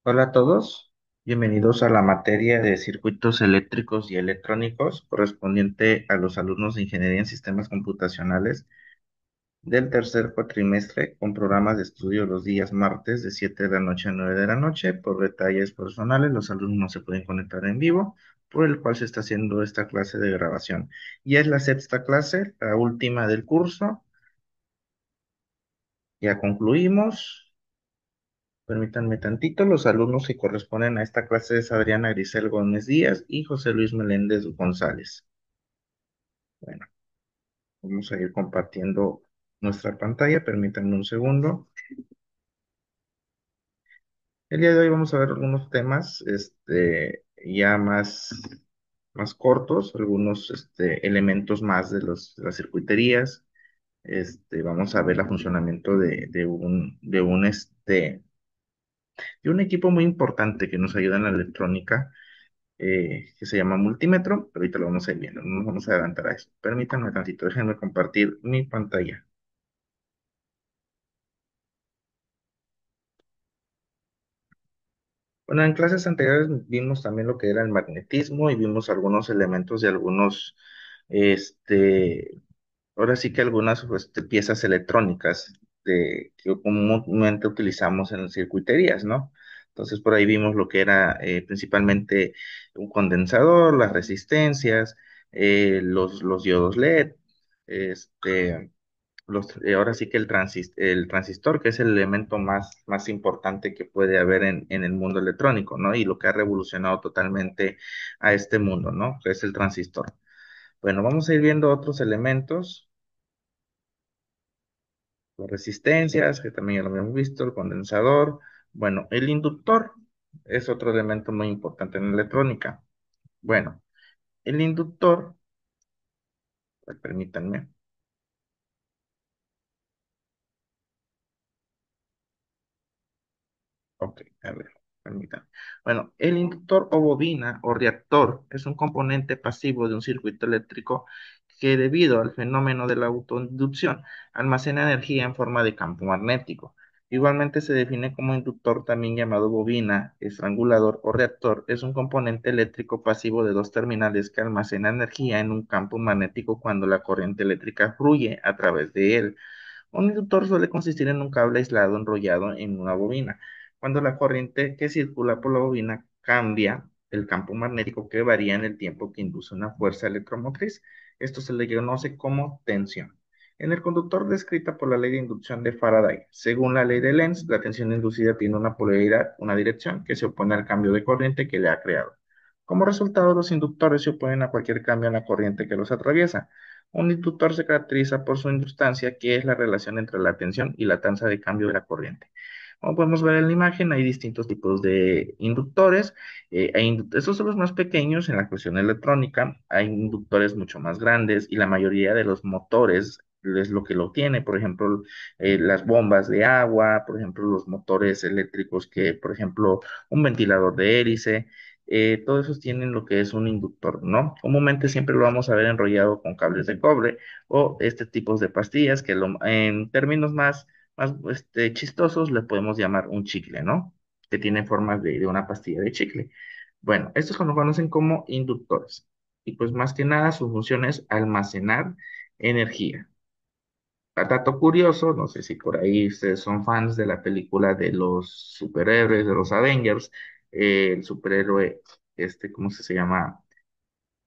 Hola a todos, bienvenidos a la materia de circuitos eléctricos y electrónicos correspondiente a los alumnos de Ingeniería en Sistemas Computacionales del tercer cuatrimestre con programas de estudio los días martes de 7 de la noche a 9 de la noche. Por detalles personales, los alumnos no se pueden conectar en vivo, por el cual se está haciendo esta clase de grabación. Ya es la sexta clase, la última del curso. Ya concluimos. Permítanme tantito, los alumnos que corresponden a esta clase es Adriana Grisel Gómez Díaz y José Luis Meléndez González. Bueno, vamos a ir compartiendo nuestra pantalla, permítanme un segundo. El día de hoy vamos a ver algunos temas, ya más cortos, algunos, elementos más de las circuiterías. Vamos a ver el funcionamiento de un equipo muy importante que nos ayuda en la electrónica, que se llama multímetro, pero ahorita lo vamos a ir viendo, no nos vamos a adelantar a eso. Permítanme tantito, déjenme compartir mi pantalla. Bueno, en clases anteriores vimos también lo que era el magnetismo y vimos algunos elementos de algunos, este, ahora sí que algunas piezas electrónicas que comúnmente utilizamos en las circuiterías, ¿no? Entonces por ahí vimos lo que era principalmente un condensador, las resistencias, los diodos LED, este, ahora sí que el transistor, que es el elemento más importante que puede haber en el mundo electrónico, ¿no? Y lo que ha revolucionado totalmente a este mundo, ¿no? Que es el transistor. Bueno, vamos a ir viendo otros elementos, las resistencias, que también ya lo habíamos visto, el condensador. Bueno, el inductor es otro elemento muy importante en electrónica. Bueno, el inductor, permítanme. Ok, a ver, permítanme. Bueno, el inductor o bobina o reactor es un componente pasivo de un circuito eléctrico que, debido al fenómeno de la autoinducción, almacena energía en forma de campo magnético. Igualmente se define como inductor, también llamado bobina, estrangulador o reactor. Es un componente eléctrico pasivo de dos terminales que almacena energía en un campo magnético cuando la corriente eléctrica fluye a través de él. Un inductor suele consistir en un cable aislado enrollado en una bobina. Cuando la corriente que circula por la bobina cambia el campo magnético, que varía en el tiempo que induce una fuerza electromotriz, esto se le conoce como tensión. En el conductor, descrita por la ley de inducción de Faraday, según la ley de Lenz, la tensión inducida tiene una polaridad, una dirección, que se opone al cambio de corriente que le ha creado. Como resultado, los inductores se oponen a cualquier cambio en la corriente que los atraviesa. Un inductor se caracteriza por su inductancia, que es la relación entre la tensión y la tasa de cambio de la corriente. Como podemos ver en la imagen, hay distintos tipos de inductores. Estos son los más pequeños en la cuestión electrónica. Hay inductores mucho más grandes y la mayoría de los motores es lo que lo tiene. Por ejemplo, las bombas de agua, por ejemplo, los motores eléctricos que, por ejemplo, un ventilador de hélice. Todos esos tienen lo que es un inductor, ¿no? Comúnmente siempre lo vamos a ver enrollado con cables de cobre o este tipo de pastillas que en términos más chistosos le podemos llamar un chicle, ¿no? Que tiene formas de una pastilla de chicle. Bueno, estos se los conocen como inductores. Y pues más que nada su función es almacenar energía. Dato curioso, no sé si por ahí ustedes son fans de la película de los superhéroes, de los Avengers, el superhéroe, ¿cómo se llama?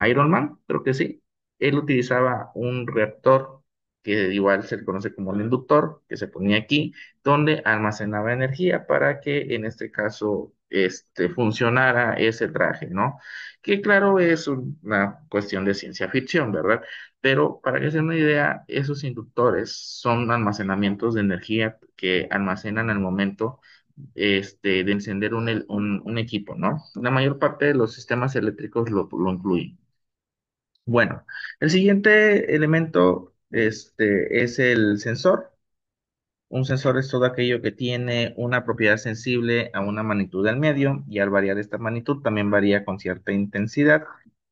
Iron Man, creo que sí. Él utilizaba un reactor que igual se le conoce como el inductor, que se ponía aquí, donde almacenaba energía para que en este caso funcionara ese traje, ¿no? Que claro es una cuestión de ciencia ficción, ¿verdad? Pero para que se den una idea, esos inductores son almacenamientos de energía que almacenan al momento de encender un equipo, ¿no? La mayor parte de los sistemas eléctricos lo incluyen. Bueno, el siguiente elemento es el sensor. Un sensor es todo aquello que tiene una propiedad sensible a una magnitud del medio, y al variar esta magnitud también varía con cierta intensidad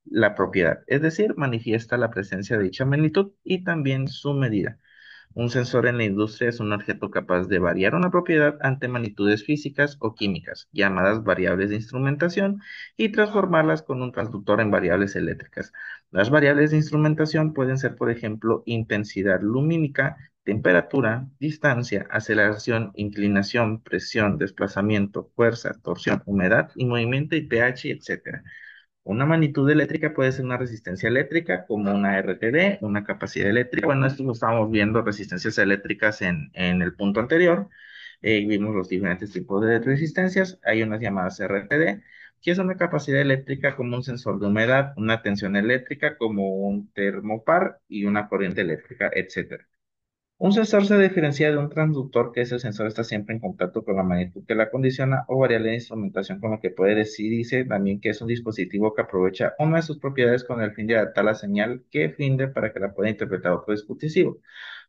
la propiedad, es decir, manifiesta la presencia de dicha magnitud y también su medida. Un sensor en la industria es un objeto capaz de variar una propiedad ante magnitudes físicas o químicas, llamadas variables de instrumentación, y transformarlas con un transductor en variables eléctricas. Las variables de instrumentación pueden ser, por ejemplo, intensidad lumínica, temperatura, distancia, aceleración, inclinación, presión, desplazamiento, fuerza, torsión, humedad y movimiento y pH, etcétera. Una magnitud eléctrica puede ser una resistencia eléctrica, como una RTD, una capacidad eléctrica. Bueno, esto lo estábamos viendo, resistencias eléctricas en el punto anterior. Vimos los diferentes tipos de resistencias. Hay unas llamadas RTD, que es una capacidad eléctrica como un sensor de humedad, una tensión eléctrica como un termopar y una corriente eléctrica, etcétera. Un sensor se diferencia de un transductor, que es el sensor está siempre en contacto con la magnitud que la condiciona o variable de instrumentación, con lo que puede decir, dice también que es un dispositivo que aprovecha una de sus propiedades con el fin de adaptar la señal que rinde para que la pueda interpretar otro dispositivo.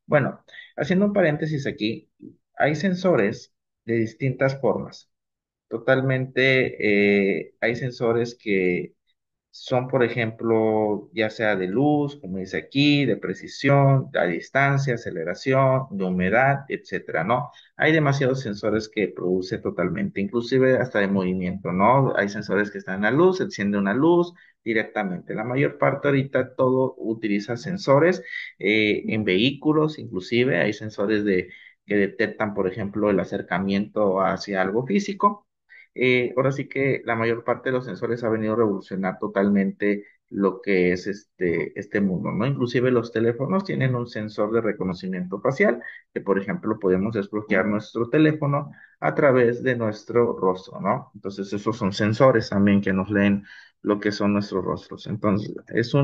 Bueno, haciendo un paréntesis aquí, hay sensores de distintas formas. Hay sensores que son, por ejemplo, ya sea de luz, como dice aquí, de precisión, a distancia, aceleración, de humedad, etcétera, ¿no? Hay demasiados sensores que produce totalmente, inclusive hasta de movimiento, ¿no? Hay sensores que están en la luz, enciende una luz directamente. La mayor parte ahorita todo utiliza sensores en vehículos, inclusive hay sensores que detectan, por ejemplo, el acercamiento hacia algo físico. Ahora sí que la mayor parte de los sensores ha venido a revolucionar totalmente lo que es este mundo, ¿no? Inclusive los teléfonos tienen un sensor de reconocimiento facial, que por ejemplo podemos desbloquear nuestro teléfono a través de nuestro rostro, ¿no? Entonces esos son sensores también que nos leen lo que son nuestros rostros. Entonces es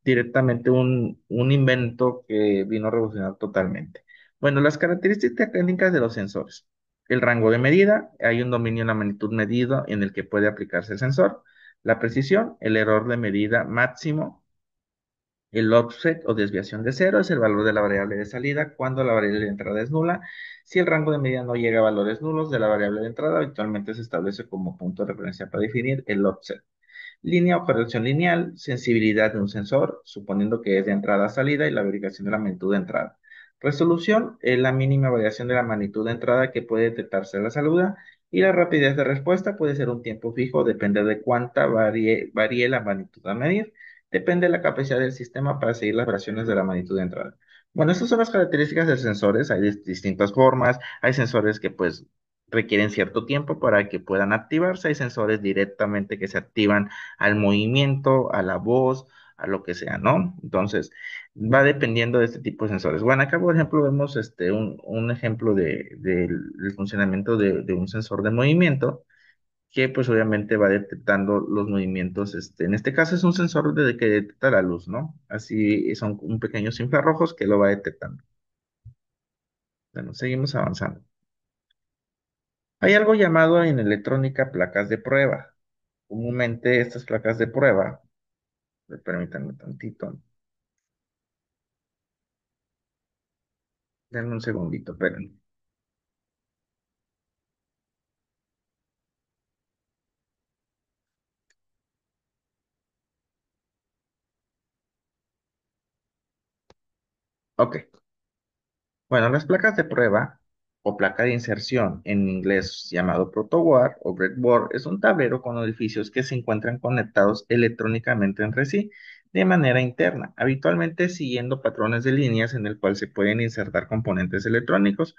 directamente un invento que vino a revolucionar totalmente. Bueno, las características técnicas de los sensores. El rango de medida, hay un dominio en la magnitud medida en el que puede aplicarse el sensor. La precisión, el error de medida máximo. El offset o desviación de cero es el valor de la variable de salida cuando la variable de entrada es nula. Si el rango de medida no llega a valores nulos de la variable de entrada, habitualmente se establece como punto de referencia para definir el offset. Línea o corrección lineal, sensibilidad de un sensor, suponiendo que es de entrada a salida y la verificación de la magnitud de entrada. Resolución es la mínima variación de la magnitud de entrada que puede detectarse a la salida y la rapidez de respuesta puede ser un tiempo fijo, depende de cuánta varíe la magnitud a medir, depende de la capacidad del sistema para seguir las variaciones de la magnitud de entrada. Bueno, estas son las características de sensores, hay distintas formas, hay sensores que pues requieren cierto tiempo para que puedan activarse, hay sensores directamente que se activan al movimiento, a la voz, a lo que sea, ¿no? Entonces, va dependiendo de este tipo de sensores. Bueno, acá, por ejemplo, vemos un ejemplo del funcionamiento de un sensor de movimiento que pues obviamente va detectando los movimientos. En este caso es un sensor que detecta la luz, ¿no? Así son un pequeños infrarrojos que lo va detectando. Bueno, seguimos avanzando. Hay algo llamado en electrónica placas de prueba. Comúnmente estas placas de prueba, permítanme tantito, denme un segundito, esperen. Ok, bueno, las placas de prueba o placa de inserción en inglés llamado protoboard o breadboard es un tablero con edificios que se encuentran conectados electrónicamente entre sí de manera interna, habitualmente siguiendo patrones de líneas en el cual se pueden insertar componentes electrónicos,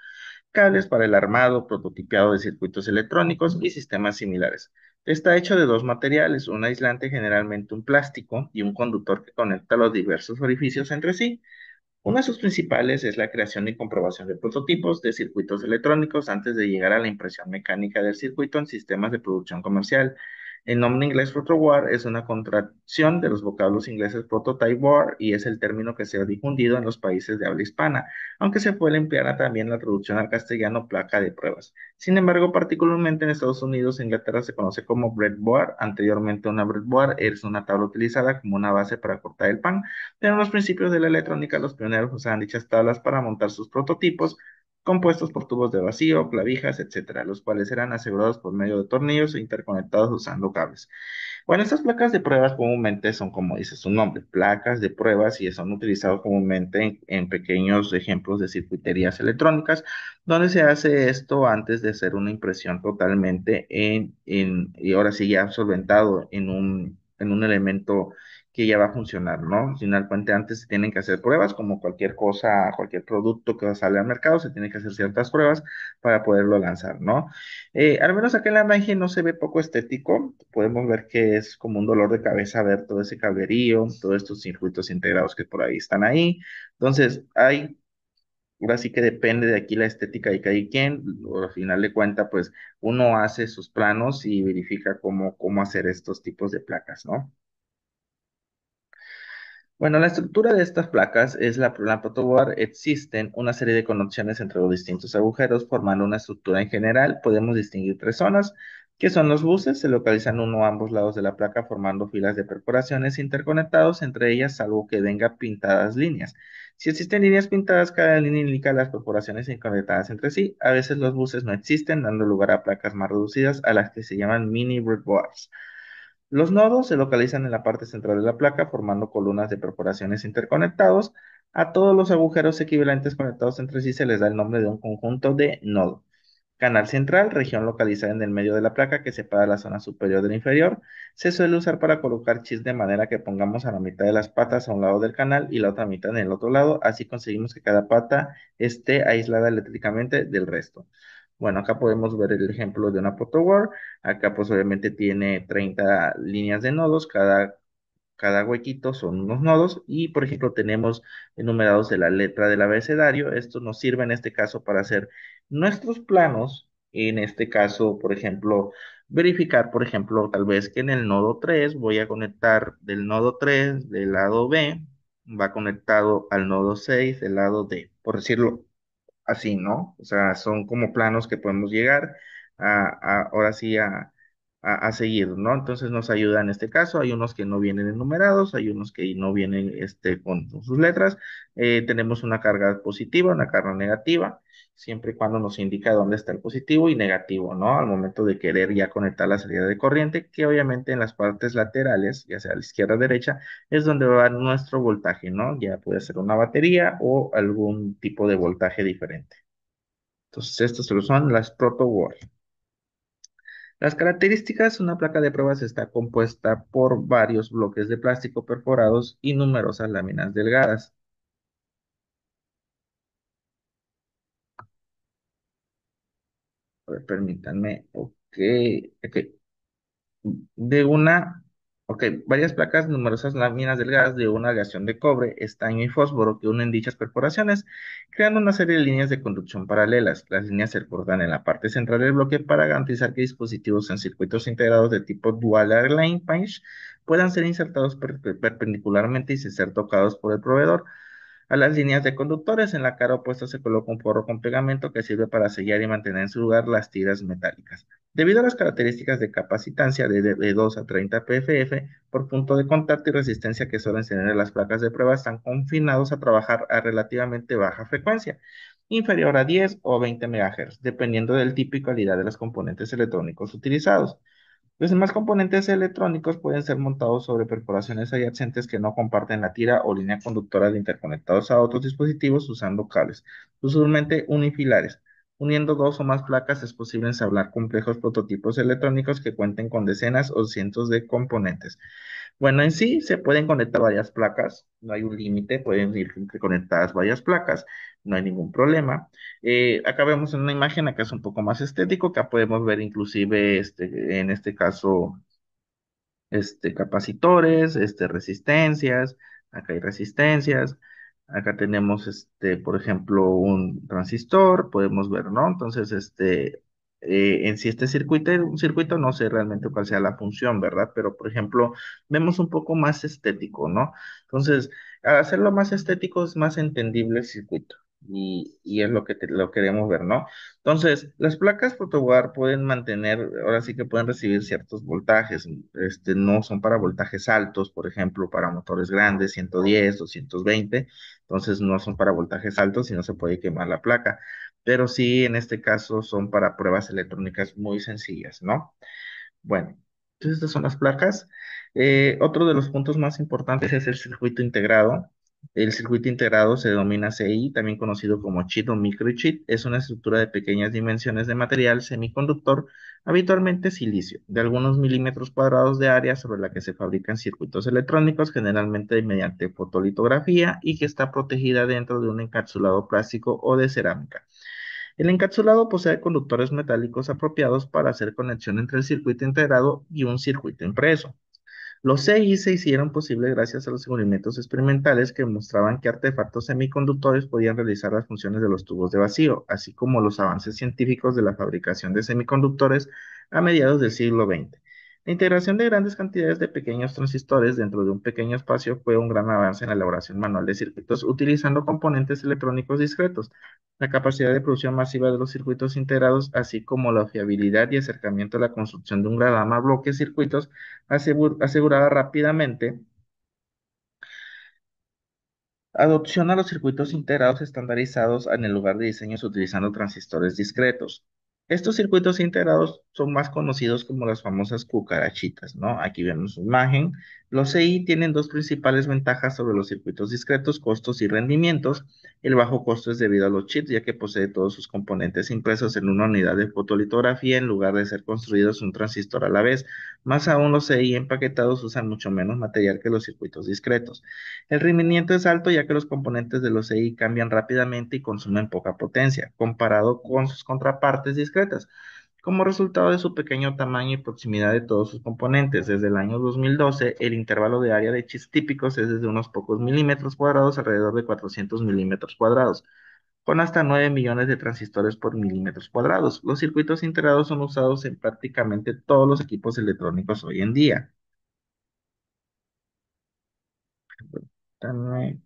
cables para el armado, prototipiado de circuitos electrónicos y sistemas similares. Está hecho de dos materiales, un aislante, generalmente un plástico, y un conductor que conecta los diversos orificios entre sí. Uno de sus principales es la creación y comprobación de prototipos de circuitos electrónicos antes de llegar a la impresión mecánica del circuito en sistemas de producción comercial. El nombre inglés protowar es una contracción de los vocablos ingleses prototype board y es el término que se ha difundido en los países de habla hispana, aunque se puede emplear también la traducción al castellano placa de pruebas. Sin embargo, particularmente en Estados Unidos e Inglaterra se conoce como breadboard. Anteriormente, una breadboard es una tabla utilizada como una base para cortar el pan, pero en los principios de la electrónica, los pioneros usaban dichas tablas para montar sus prototipos compuestos por tubos de vacío, clavijas, etcétera, los cuales eran asegurados por medio de tornillos e interconectados usando cables. Bueno, estas placas de pruebas comúnmente son, como dice su nombre, placas de pruebas y son utilizadas comúnmente en pequeños ejemplos de circuiterías electrónicas, donde se hace esto antes de hacer una impresión totalmente y ahora sí ya solventado en un elemento que ya va a funcionar, ¿no? Finalmente antes se tienen que hacer pruebas, como cualquier cosa, cualquier producto que sale al mercado, se tienen que hacer ciertas pruebas para poderlo lanzar, ¿no? Al menos acá en la imagen no se ve poco estético. Podemos ver que es como un dolor de cabeza ver todo ese cablerío, todos estos circuitos integrados que por ahí están ahí. Entonces, ahora sí que depende de aquí la estética de cada quien. O al final de cuentas, pues uno hace sus planos y verifica cómo hacer estos tipos de placas, ¿no? Bueno, la estructura de estas placas es la protoboard. Existen una serie de conexiones entre los distintos agujeros formando una estructura en general. Podemos distinguir tres zonas, que son los buses, se localizan uno a ambos lados de la placa formando filas de perforaciones interconectados entre ellas, salvo que venga pintadas líneas. Si existen líneas pintadas, cada línea indica las perforaciones conectadas entre sí. A veces los buses no existen, dando lugar a placas más reducidas a las que se llaman mini breadboards. Los nodos se localizan en la parte central de la placa, formando columnas de perforaciones interconectados. A todos los agujeros equivalentes conectados entre sí se les da el nombre de un conjunto de nodo. Canal central, región localizada en el medio de la placa que separa la zona superior de la inferior, se suele usar para colocar chips de manera que pongamos a la mitad de las patas a un lado del canal y la otra mitad en el otro lado, así conseguimos que cada pata esté aislada eléctricamente del resto. Bueno, acá podemos ver el ejemplo de una protowar. Acá pues obviamente tiene 30 líneas de nodos, cada huequito son unos nodos y por ejemplo tenemos enumerados de la letra del abecedario. Esto nos sirve en este caso para hacer nuestros planos. En este caso, por ejemplo, verificar, por ejemplo, tal vez que en el nodo 3 voy a conectar del nodo 3 del lado B, va conectado al nodo 6 del lado D, por decirlo así, ¿no? O sea, son como planos que podemos llegar ahora sí a seguir, ¿no? Entonces nos ayuda en este caso. Hay unos que no vienen enumerados, hay unos que no vienen con sus letras. Tenemos una carga positiva, una carga negativa, siempre y cuando nos indica dónde está el positivo y negativo, ¿no? Al momento de querer ya conectar la salida de corriente, que obviamente en las partes laterales, ya sea a la izquierda o derecha, es donde va nuestro voltaje, ¿no? Ya puede ser una batería o algún tipo de voltaje diferente. Entonces, estas solo son las proto wall. Las características, una placa de pruebas está compuesta por varios bloques de plástico perforados y numerosas láminas delgadas. A ver, permítanme, ok. de una, Varias placas, numerosas láminas delgadas de una aleación de cobre, estaño y fósforo que unen dichas perforaciones, creando una serie de líneas de conducción paralelas. Las líneas se cortan en la parte central del bloque para garantizar que dispositivos en circuitos integrados de tipo Dual Airline Pinch puedan ser insertados perpendicularmente y sin ser tocados por el proveedor. A las líneas de conductores en la cara opuesta se coloca un forro con pegamento que sirve para sellar y mantener en su lugar las tiras metálicas. Debido a las características de capacitancia de 2 a 30 pff por punto de contacto y resistencia que suelen tener las placas de prueba, están confinados a trabajar a relativamente baja frecuencia, inferior a 10 o 20 MHz, dependiendo del tipo y calidad de los componentes electrónicos utilizados. Los demás componentes electrónicos pueden ser montados sobre perforaciones adyacentes que no comparten la tira o línea conductora de interconectados a otros dispositivos usando cables, usualmente unifilares. Uniendo dos o más placas es posible ensamblar complejos prototipos electrónicos que cuenten con decenas o cientos de componentes. Bueno, en sí se pueden conectar varias placas, no hay un límite, pueden ir conectadas varias placas, no hay ningún problema. Acá vemos en una imagen, acá es un poco más estético, acá podemos ver inclusive en este caso capacitores, resistencias, acá hay resistencias, acá tenemos, por ejemplo, un transistor, podemos ver, ¿no? Entonces, en sí este un circuito, no sé realmente cuál sea la función, ¿verdad? Pero, por ejemplo, vemos un poco más estético, ¿no? Entonces, al hacerlo más estético es más entendible el circuito. Y es lo que lo queremos ver, ¿no? Entonces, las placas photoboard pueden mantener, ahora sí que pueden recibir ciertos voltajes, no son para voltajes altos, por ejemplo, para motores grandes, 110, 220, entonces no son para voltajes altos y no se puede quemar la placa. pero sí, en este caso son para pruebas electrónicas muy sencillas, ¿no? Bueno, entonces estas son las placas. Otro de los puntos más importantes es el circuito integrado. El circuito integrado se denomina CI, también conocido como chip o microchip. Es una estructura de pequeñas dimensiones de material semiconductor, habitualmente silicio, de algunos milímetros cuadrados de área sobre la que se fabrican circuitos electrónicos, generalmente mediante fotolitografía y que está protegida dentro de un encapsulado plástico o de cerámica. El encapsulado posee conductores metálicos apropiados para hacer conexión entre el circuito integrado y un circuito impreso. Los CI se hicieron posibles gracias a los experimentos experimentales que mostraban que artefactos semiconductores podían realizar las funciones de los tubos de vacío, así como los avances científicos de la fabricación de semiconductores a mediados del siglo XX. La integración de grandes cantidades de pequeños transistores dentro de un pequeño espacio fue un gran avance en la elaboración manual de circuitos utilizando componentes electrónicos discretos. La capacidad de producción masiva de los circuitos integrados, así como la fiabilidad y acercamiento a la construcción de un gran gama de bloques circuitos, aseguraba rápidamente adopción a los circuitos integrados estandarizados en el lugar de diseños utilizando transistores discretos. Estos circuitos integrados son más conocidos como las famosas cucarachitas, ¿no? Aquí vemos su imagen. Los CI tienen dos principales ventajas sobre los circuitos discretos: costos y rendimientos. El bajo costo es debido a los chips, ya que posee todos sus componentes impresos en una unidad de fotolitografía en lugar de ser construidos un transistor a la vez. Más aún, los CI empaquetados usan mucho menos material que los circuitos discretos. El rendimiento es alto ya que los componentes de los EI cambian rápidamente y consumen poca potencia, comparado con sus contrapartes discretas. Como resultado de su pequeño tamaño y proximidad de todos sus componentes, desde el año 2012, el intervalo de área de chips típicos es desde unos pocos milímetros cuadrados alrededor de 400 milímetros cuadrados, con hasta 9 millones de transistores por milímetros cuadrados. Los circuitos integrados son usados en prácticamente todos los equipos electrónicos hoy en día. También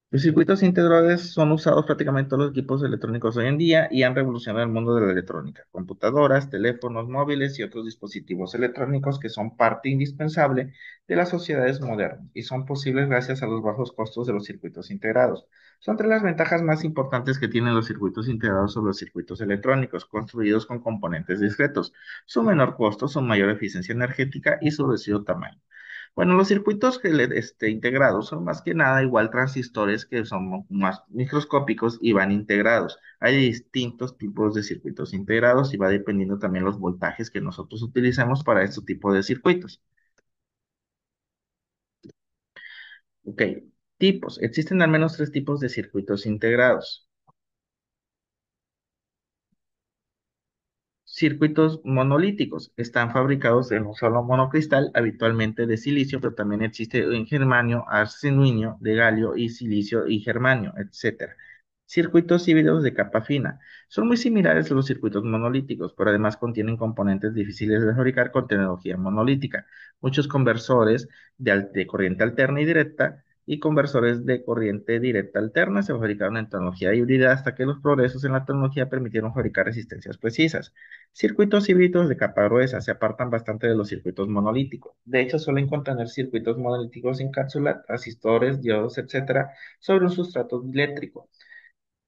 los circuitos integrales son usados prácticamente en todos los equipos electrónicos hoy en día y han revolucionado el mundo de la electrónica. Computadoras, teléfonos móviles y otros dispositivos electrónicos que son parte indispensable de las sociedades modernas y son posibles gracias a los bajos costos de los circuitos integrados. Son tres las ventajas más importantes que tienen los circuitos integrados sobre los circuitos electrónicos construidos con componentes discretos: su menor costo, su mayor eficiencia energética y su reducido tamaño. Bueno, los circuitos integrados son más que nada igual transistores que son más microscópicos y van integrados. Hay distintos tipos de circuitos integrados y va dependiendo también los voltajes que nosotros utilizamos para este tipo de circuitos. Ok, tipos. Existen al menos tres tipos de circuitos integrados. Circuitos monolíticos están fabricados en un solo monocristal, habitualmente de silicio, pero también existe en germanio, arsenio, de galio y silicio y germanio, etcétera. Circuitos híbridos de capa fina. Son muy similares a los circuitos monolíticos, pero además contienen componentes difíciles de fabricar con tecnología monolítica. Muchos conversores de corriente alterna y directa y conversores de corriente directa alterna se fabricaron en tecnología híbrida hasta que los progresos en la tecnología permitieron fabricar resistencias precisas. Circuitos híbridos de capa gruesa se apartan bastante de los circuitos monolíticos. De hecho, suelen contener circuitos monolíticos en cápsula, transistores, diodos, etcétera, sobre un sustrato eléctrico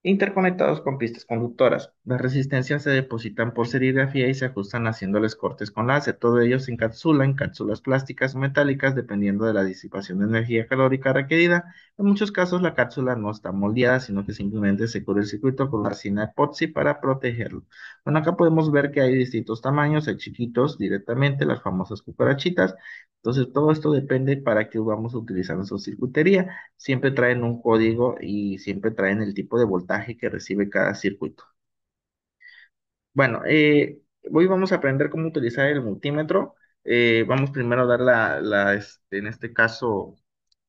interconectados con pistas conductoras. Las resistencias se depositan por serigrafía y se ajustan haciéndoles cortes con láser. Todo ello se encapsula en cápsulas plásticas o metálicas dependiendo de la disipación de energía calórica requerida. En muchos casos la cápsula no está moldeada, sino que simplemente se cubre el circuito con resina epoxi para protegerlo. Bueno, acá podemos ver que hay distintos tamaños, hay chiquitos directamente, las famosas cucarachitas. Entonces todo esto depende para qué vamos a utilizar nuestra circuitería. Siempre traen un código y siempre traen el tipo de voltaje que recibe cada circuito. Bueno, hoy vamos a aprender cómo utilizar el multímetro. Vamos primero a dar en este caso,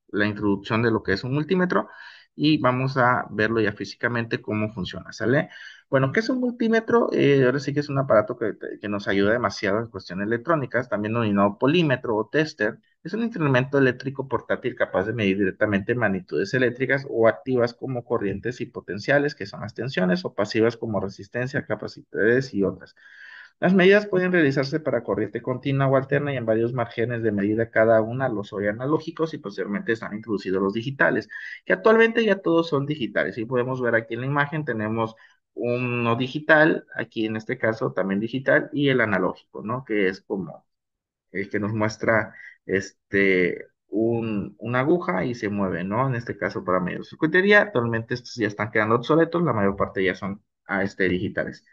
la introducción de lo que es un multímetro y vamos a verlo ya físicamente cómo funciona, ¿sale? Bueno, ¿qué es un multímetro? Ahora sí que es un aparato que nos ayuda demasiado en cuestiones electrónicas, también denominado polímetro o tester. Es un instrumento eléctrico portátil capaz de medir directamente magnitudes eléctricas o activas como corrientes y potenciales, que son las tensiones, o pasivas como resistencia, capacidades y otras. Las medidas pueden realizarse para corriente continua o alterna y en varios márgenes de medida cada una, los hoy analógicos y posteriormente están introducidos los digitales, que actualmente ya todos son digitales. Y podemos ver aquí en la imagen, tenemos uno digital, aquí en este caso también digital, y el analógico, ¿no? Que es como el que nos muestra una aguja y se mueve, ¿no? En este caso para medio de circuitería. Actualmente estos ya están quedando obsoletos, la mayor parte ya son digitales.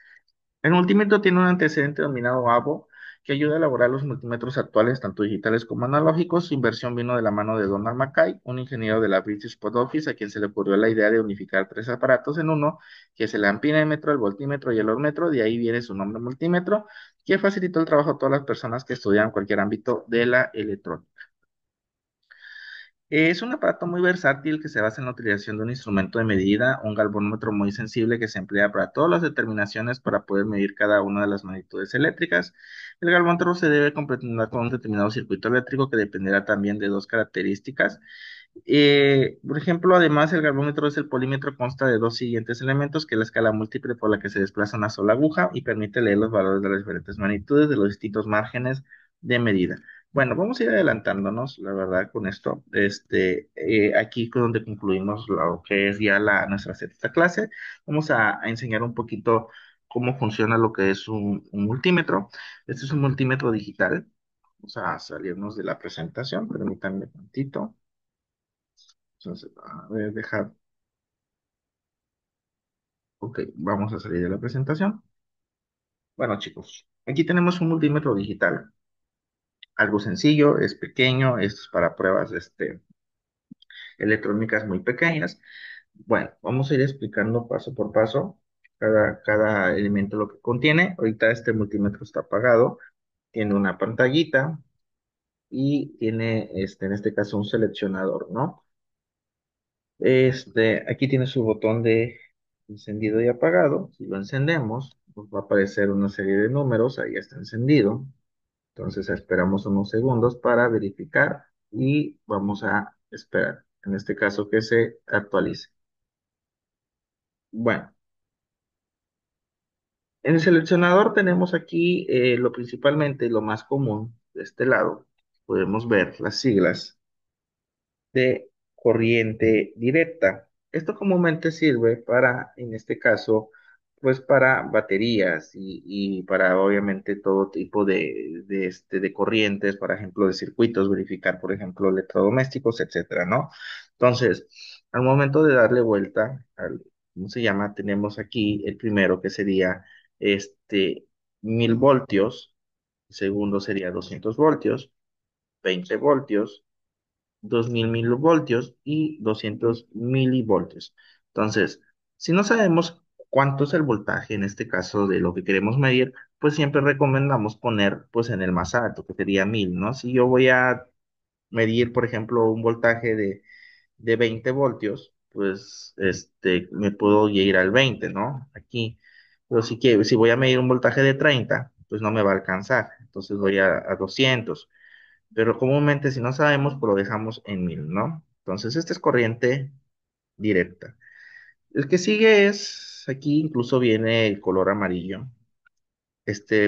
El multímetro tiene un antecedente denominado AVO que ayuda a elaborar los multímetros actuales, tanto digitales como analógicos. Su inversión vino de la mano de Donald Mackay, un ingeniero de la British Post Office, a quien se le ocurrió la idea de unificar tres aparatos en uno, que es el ampimémetro, el voltímetro y el ohmmetro. De ahí viene su nombre multímetro, que facilitó el trabajo a todas las personas que estudian cualquier ámbito de la electrónica. Es un aparato muy versátil que se basa en la utilización de un instrumento de medida, un galvanómetro muy sensible que se emplea para todas las determinaciones para poder medir cada una de las magnitudes eléctricas. El galvanómetro se debe completar con un determinado circuito eléctrico que dependerá también de dos características. Por ejemplo, además, el galvómetro es el polímetro, consta de dos siguientes elementos, que es la escala múltiple por la que se desplaza una sola aguja y permite leer los valores de las diferentes magnitudes de los distintos márgenes de medida. Bueno, vamos a ir adelantándonos, la verdad, con esto. Aquí es donde concluimos lo que es ya nuestra sexta clase. Vamos a enseñar un poquito cómo funciona lo que es un multímetro. Este es un multímetro digital. Vamos a salirnos de la presentación, permítanme un tantito. Entonces, a ver, dejar. Ok, vamos a salir de la presentación. Bueno, chicos, aquí tenemos un multímetro digital. Algo sencillo, es pequeño, esto es para pruebas electrónicas muy pequeñas. Bueno, vamos a ir explicando paso por paso cada elemento lo que contiene. Ahorita este multímetro está apagado, tiene una pantallita y tiene, en este caso, un seleccionador, ¿no? Aquí tiene su botón de encendido y apagado. Si lo encendemos, nos va a aparecer una serie de números. Ahí está encendido. Entonces esperamos unos segundos para verificar y vamos a esperar. En este caso que se actualice. Bueno, en el seleccionador tenemos aquí lo principalmente, lo más común de este lado. Podemos ver las siglas de corriente directa. Esto comúnmente sirve para, en este caso, pues para baterías y para obviamente todo tipo de corrientes, por ejemplo, de circuitos, verificar, por ejemplo, electrodomésticos, etcétera, ¿no? Entonces, al momento de darle vuelta ¿cómo se llama? Tenemos aquí el primero que sería este 1000 voltios, el segundo sería 200 voltios, 20 voltios, 2000 milivoltios y 200 milivoltios. Entonces, si no sabemos cuánto es el voltaje en este caso de lo que queremos medir, pues siempre recomendamos poner pues en el más alto, que sería 1000, ¿no? Si yo voy a medir, por ejemplo, un voltaje de 20 voltios, pues me puedo ir al 20, ¿no? Aquí. Pero si voy a medir un voltaje de 30, pues no me va a alcanzar. Entonces voy a 200, pero comúnmente si no sabemos, pues lo dejamos en 1000, ¿no? Entonces, esta es corriente directa. El que sigue es, aquí incluso viene el color amarillo,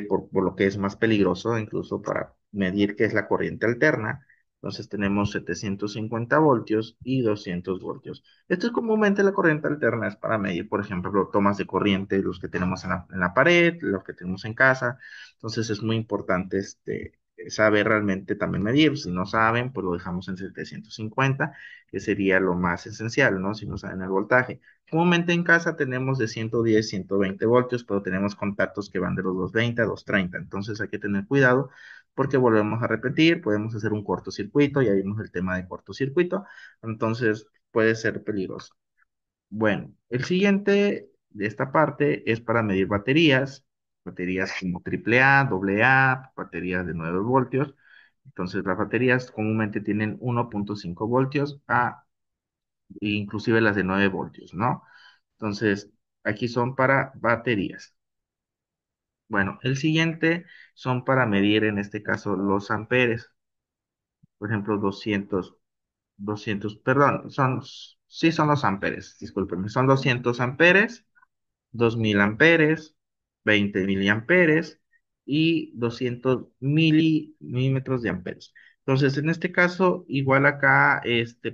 por lo que es más peligroso, incluso para medir qué es la corriente alterna. Entonces tenemos 750 voltios y 200 voltios. Esto es comúnmente la corriente alterna, es para medir, por ejemplo, tomas de corriente, los que tenemos en la pared, los que tenemos en casa. Entonces es muy importante saber realmente también medir. Si no saben, pues lo dejamos en 750, que sería lo más esencial, ¿no? Si no saben el voltaje. Comúnmente en casa tenemos de 110, 120 voltios, pero tenemos contactos que van de los 220 a 230. Entonces hay que tener cuidado porque volvemos a repetir, podemos hacer un cortocircuito, ya vimos el tema de cortocircuito, entonces puede ser peligroso. Bueno, el siguiente de esta parte es para medir baterías como AAA, AA, baterías de 9 voltios. Entonces las baterías comúnmente tienen 1.5 voltios inclusive las de 9 voltios, ¿no? Entonces, aquí son para baterías. Bueno, el siguiente son para medir, en este caso, los amperes. Por ejemplo, 200, perdón, sí son los amperes, discúlpenme, son 200 amperes, 2000 amperes, 20 miliamperes y 200 milímetros de amperes. Entonces, en este caso, igual acá,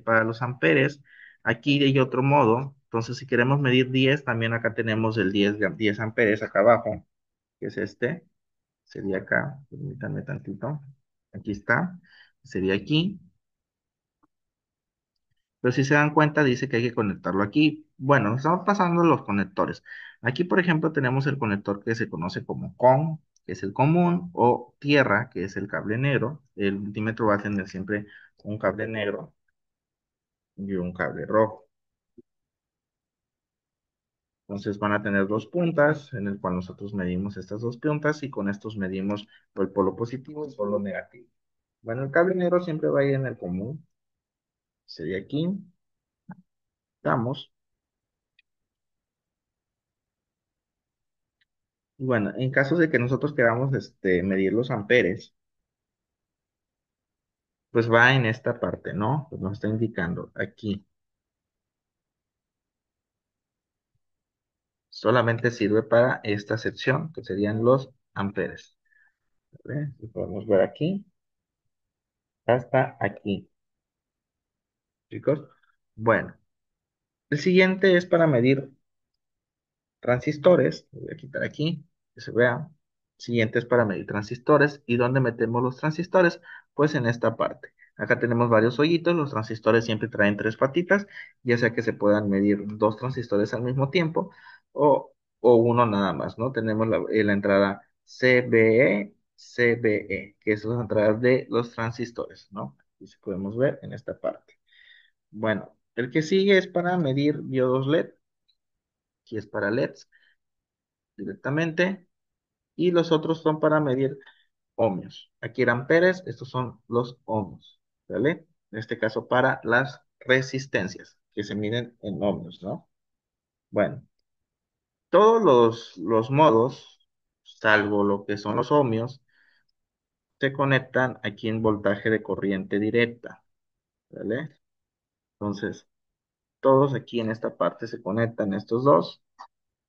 para los amperes, aquí hay otro modo. Entonces, si queremos medir 10, también acá tenemos el 10 amperes acá abajo, que es este. Sería acá, permítanme tantito. Aquí está, sería aquí. Pero si se dan cuenta, dice que hay que conectarlo aquí. Bueno, nos estamos pasando los conectores. Aquí, por ejemplo, tenemos el conector que se conoce como CON, que es el común, o tierra, que es el cable negro. El multímetro va a tener siempre un cable negro y un cable rojo. Entonces van a tener dos puntas, en el cual nosotros medimos estas dos puntas y con estos medimos el polo positivo y el polo negativo. Bueno, el cable negro siempre va a ir en el común. Sería aquí. Estamos. Y bueno, en caso de que nosotros queramos medir los amperes, pues va en esta parte, ¿no? Pues nos está indicando aquí. Solamente sirve para esta sección, que serían los amperes. ¿Vale? Si podemos ver aquí, hasta aquí, chicos. Bueno, el siguiente es para medir transistores. Lo voy a quitar aquí, que se vea. Siguiente es para medir transistores. ¿Y dónde metemos los transistores? Pues en esta parte. Acá tenemos varios hoyitos. Los transistores siempre traen tres patitas, ya sea que se puedan medir dos transistores al mismo tiempo o uno nada más, ¿no? Tenemos la entrada CBE, CBE, que son las entradas de los transistores, ¿no? Y si podemos ver en esta parte. Bueno, el que sigue es para medir diodos LED. Aquí es para LEDs directamente. Y los otros son para medir ohmios. Aquí eran amperes, estos son los ohmios, ¿vale? En este caso para las resistencias, que se miden en ohmios, ¿no? Bueno, todos los modos, salvo lo que son los ohmios, se conectan aquí en voltaje de corriente directa, ¿vale? Entonces, todos aquí en esta parte se conectan estos dos.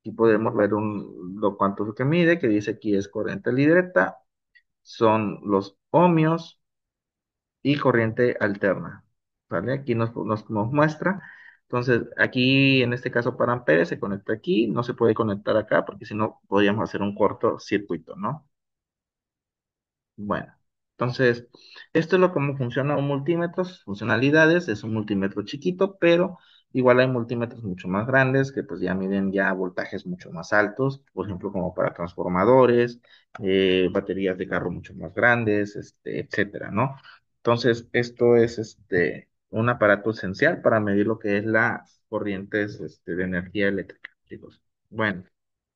Aquí podemos ver lo cuánto es lo que mide, que dice aquí es corriente directa, son los ohmios y corriente alterna. ¿Vale? Aquí nos muestra. Entonces, aquí en este caso para amperes se conecta aquí, no se puede conectar acá porque si no podríamos hacer un cortocircuito, ¿no? Bueno, entonces, esto es lo cómo funciona un multímetro, sus funcionalidades, es un multímetro chiquito, pero igual hay multímetros mucho más grandes que pues ya miden ya voltajes mucho más altos, por ejemplo, como para transformadores, baterías de carro mucho más grandes, etcétera, ¿no? Entonces, esto es un aparato esencial para medir lo que es las corrientes de energía eléctrica, chicos. Bueno,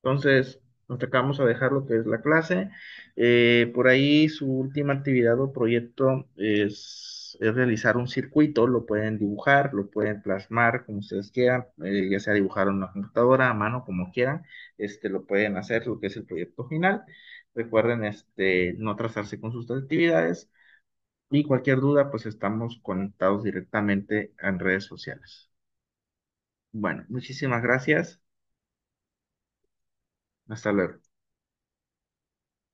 entonces, nos acabamos a dejar lo que es la clase. Por ahí su última actividad o proyecto es realizar un circuito, lo pueden dibujar, lo pueden plasmar como ustedes quieran, ya sea dibujar en una computadora, a mano, como quieran, lo pueden hacer, lo que es el proyecto final. Recuerden, no atrasarse con sus actividades y cualquier duda, pues estamos conectados directamente en redes sociales. Bueno, muchísimas gracias. Hasta luego.